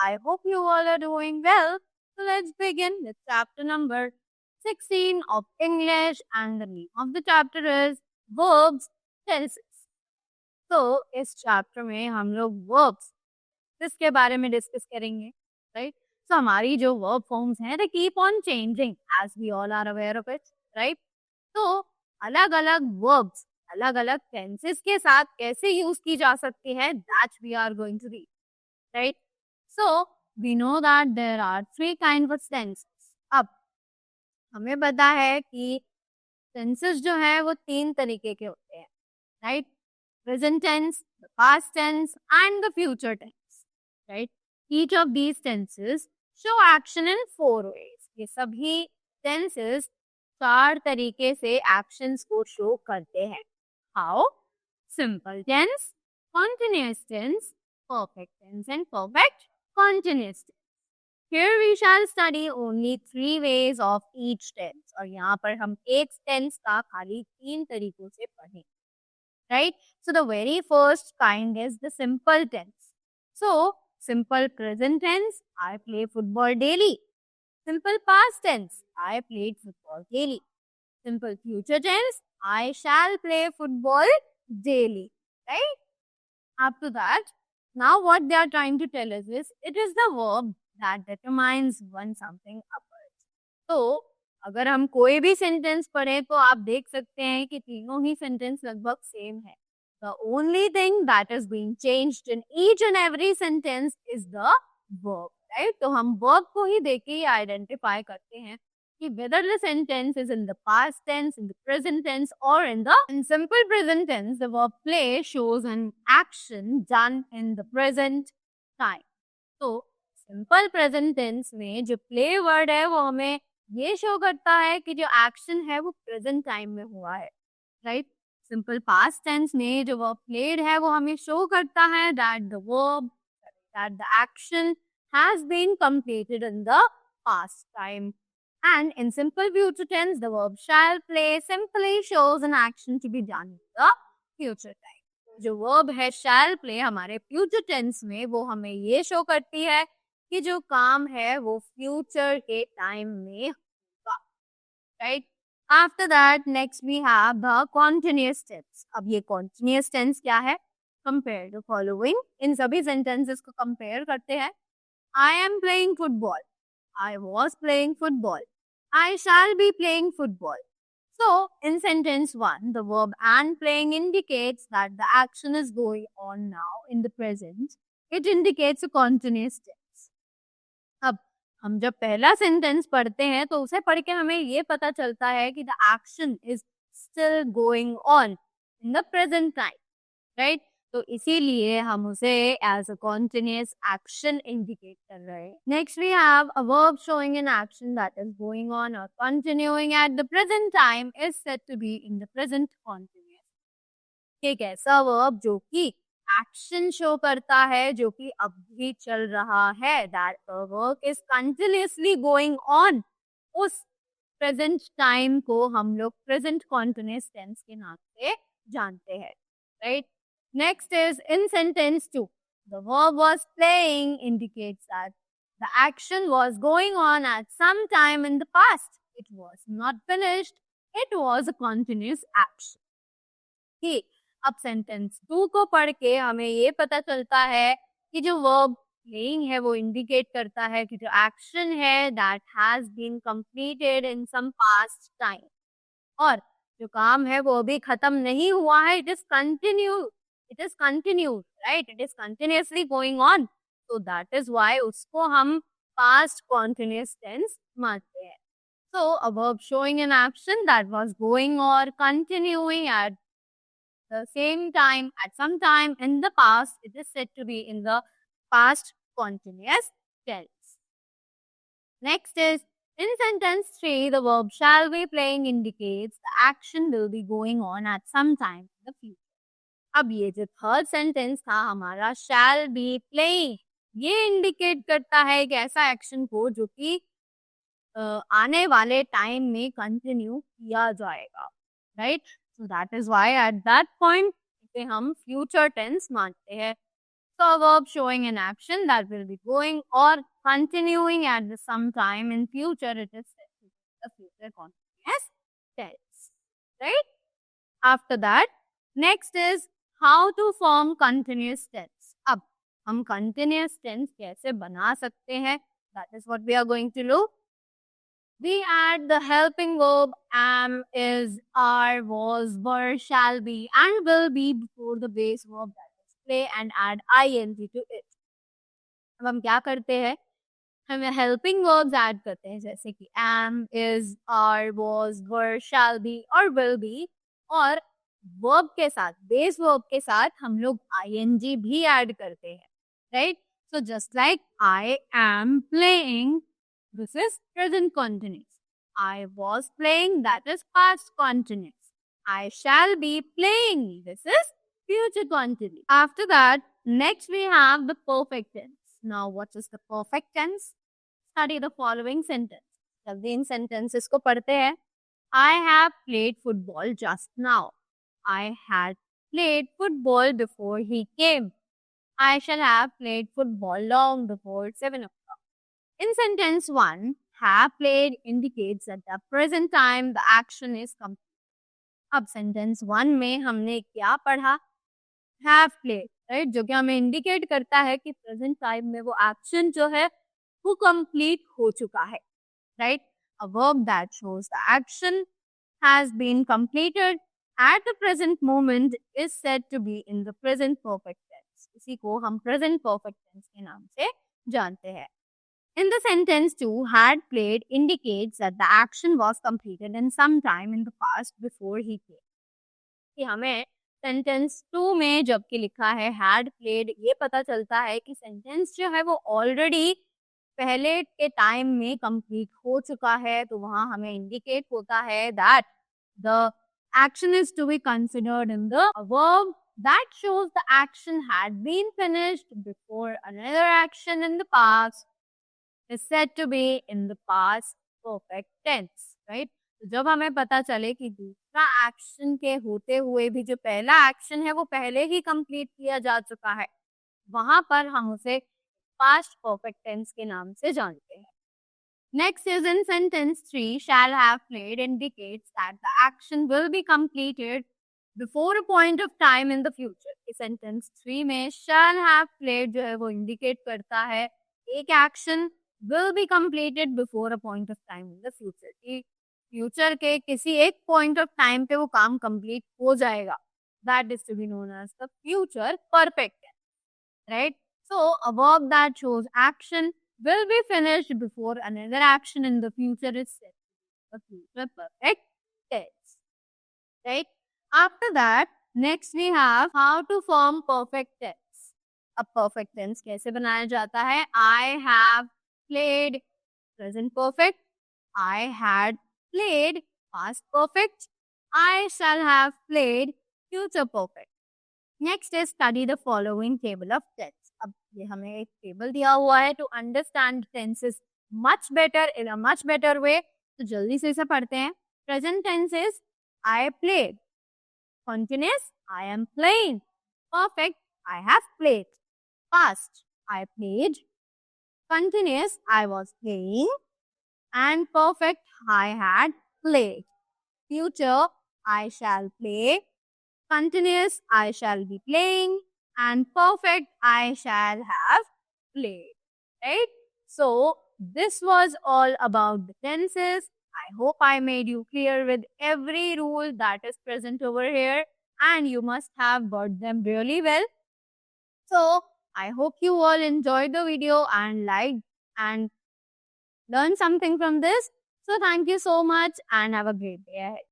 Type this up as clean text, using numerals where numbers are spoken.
I hope you all are doing well. So let's begin with chapter number 16 of English, and the name of the chapter is Verbs Tenses. तो इस chapter में हम लोग verbs किसके बारे में discuss करेंगे, राइट? सो हमारी जो वर्ब फॉर्म्स हैं they keep on changing as we all are aware of it, right? तो अलग अलग वर्ब्स अलग अलग टेंसेस के साथ कैसे यूज की जा सकती है, that we are going to read, right? So we know that there are 3 kind of tenses. अब हमें पता है कि टेंसेस जो है वो 3 तरीके के होते हैं, right? Present tense, the past tense and the future tense, right? Each of these tenses show action in 4 ways. ये सभी टेंसेस 4 तरीके से एक्शंस को शो करते हैं. How? Simple tense, continuous tense, perfect tense and perfect continuous tense. Here we shall study only 3 ways of each tense. और यहाँ पर हम एक tense का खाली 3 तरीकों से पढ़ेंगे, right? So the very first kind is the simple tense. So simple present tense, I play football daily. Simple past tense, I played football daily. Simple future tense, I shall play football daily, right? Up to that, now what they are trying to tell us is, it is the verb that determines when something occurs. तो अगर हम कोई भी sentence पढ़ें तो आप देख सकते हैं कि तीनों ही सेंटेंस लगभग सेम है. The only thing that is being changed in each and every sentence is the verb, right? तो हम verb को ही देख के आइडेंटिफाई करते हैं कि whether the sentence is in the past tense, in the present tense or in simple present tense, the verb play shows an action done in the present time. तो simple present tense में जो play word है वो हमें ये show करता है कि जो एक्शन है वो प्रेजेंट टाइम में हुआ है, राइट? सिंपल पास्ट टेंस में जो वर्ब प्लेड है वो हमें शो करता है that the action has been completed in the past time. And in simple future tense, the verb shall play simply shows an action to be done in the future time. जो verb है shall play हमारे future tense में वो हमें ये show करती है कि जो काम है वो future के time में होगा, right? After that, next we have the continuous tense. अब ये continuous tense क्या है? Compare the following. इन सभी sentences को compare करते हैं. I am playing football. I was playing football. I shall be playing football. So, in sentence 1, the verb and playing indicates that the action is going on now in the present. It indicates a continuous tense. अब हम जब पहला sentence पढ़ते हैं तो उसे पढ़ के हमें ये पता चलता है कि the action is still going on in the present time, right? तो इसीलिए हम उसे as a continuous action indicate कर रहे हैं. Next we have a verb showing an action that is going on or continuing at the present time is said to be in the present continuous. एक ऐसा verb जो कि action show करता है जो कि अब भी चल रहा है, that the work is continuously going on, उस present time को हम लोग present continuous tense के नाम से जानते हैं, right? Next is in sentence 2. The verb was playing indicates that the action was going on at some time in the past. It was not finished. It was a continuous action. ठीक, अब sentence 2 को पढ़ के हमें ये पता चलता है कि जो verb playing है वो indicate करता है कि जो action है that has been completed in some past time. और जो काम है वो अभी खत्म नहीं हुआ है, it is continued, right? It is continuously going on. So that is why उसको हम past continuous tense मानते हैं. So a verb showing an action that was going or continuing at the same time, at some time in the past, it is said to be in the past continuous tense. Next is in sentence 3, the verb shall be playing indicates the action will be going on at some time in the future. अब ये जो third sentence था हमारा shall be playing, ये indicate करता है एक ऐसा एक्शन को जो कि आने वाले टाइम में कंटिन्यू किया जाएगा, right? So that is why at that point इसे हम फ्यूचर टेंस मानते हैं. का verb showing an action that will be going or continuing at the some time in future, it is said to be the future continuous tense, right? After that, next is how to form continuous tense. अब हम continuous tense कैसे बना सकते हैं? That is what we are going to do. We add the helping verb am, is, are, was, were, shall be and will be before the base verb that is play and add ing to it. अब हम क्या करते हैं? हम helping verbs add करते हैं जैसे कि am, is, are, was, were, shall be और will be और verb के साथ base verb के साथ हम लोग ing भी add करते हैं, right? So just like I am playing, this is present continuous. I was playing, that is past continuous. I shall be playing, this is future continuous. After that, next we have the perfect tense. Now what is the perfect tense? Study the following sentence. जल्दी इन sentences को पढ़ते हैं. I have played football just now. I had played football before he came. I shall have played football long before 7 o'clock. In sentence 1, have played indicates at the present time the action is complete. अब sentence 1 में हमने क्या पढ़ा? Have played, right? जो कि हमें indicate करता है कि present time में वो action जो है वो complete हो चुका है, right? A verb that shows the action has been completed at the present moment is said to be in the present perfect tense. इसी को हम present perfect tense के नाम से जानते हैं. In the sentence 2, had played indicates that the action was completed in some time in the past before he came. कि हमें sentence 2 में जबकि लिखा है had played, ये पता चलता है कि sentence जो है वो already पहले के टाइम में कंप्लीट हो चुका है, तो वहां हमें इंडिकेट होता है that the action is to be considered in the verb that shows the action had been finished before another action in the past is said to be in the past perfect tense, right? तो जब हमें पता चले कि दूसरा action के होते हुए भी जो पहला एक्शन है वो पहले ही कंप्लीट किया जा चुका है, वहां पर हम उसे past perfect tense के नाम से जानते हैं. Next is in sentence 3, shall have played indicates that the action will be completed before a point of time in the future. इस sentence 3 में shall have played जो है वो indicate करता है एक action will be completed before a point of time in the future. कि future के किसी एक point of time पे वो काम complete हो जाएगा. That is to be known as the future perfect tense, right? So, a verb that shows action will be finished before another action in the future is said to be the future perfect tense, right? After that, next we have how to form perfect tense. अब perfect tense कैसे बनाया जाता है? I have played present perfect. I had played past perfect. I shall have played future perfect. Next is study the following table of tense. अब ये हमें एक table दिया हुआ है to understand tenses much better in a much better way. तो जल्दी से इसे पढ़ते हैं. Present tense is I played. Continuous, I am playing. Perfect, I have played. Past, I played. Continuous, I was playing. And perfect, I had played. Future, I shall play. Continuous, I shall be playing. And perfect, I shall have played. Right? So, this was all about the tenses. I hope I made you clear with every rule that is present over here. And you must have got them really well. So, I hope you all enjoyed the video and liked and learned something from this. So, thank you so much and have a great day ahead.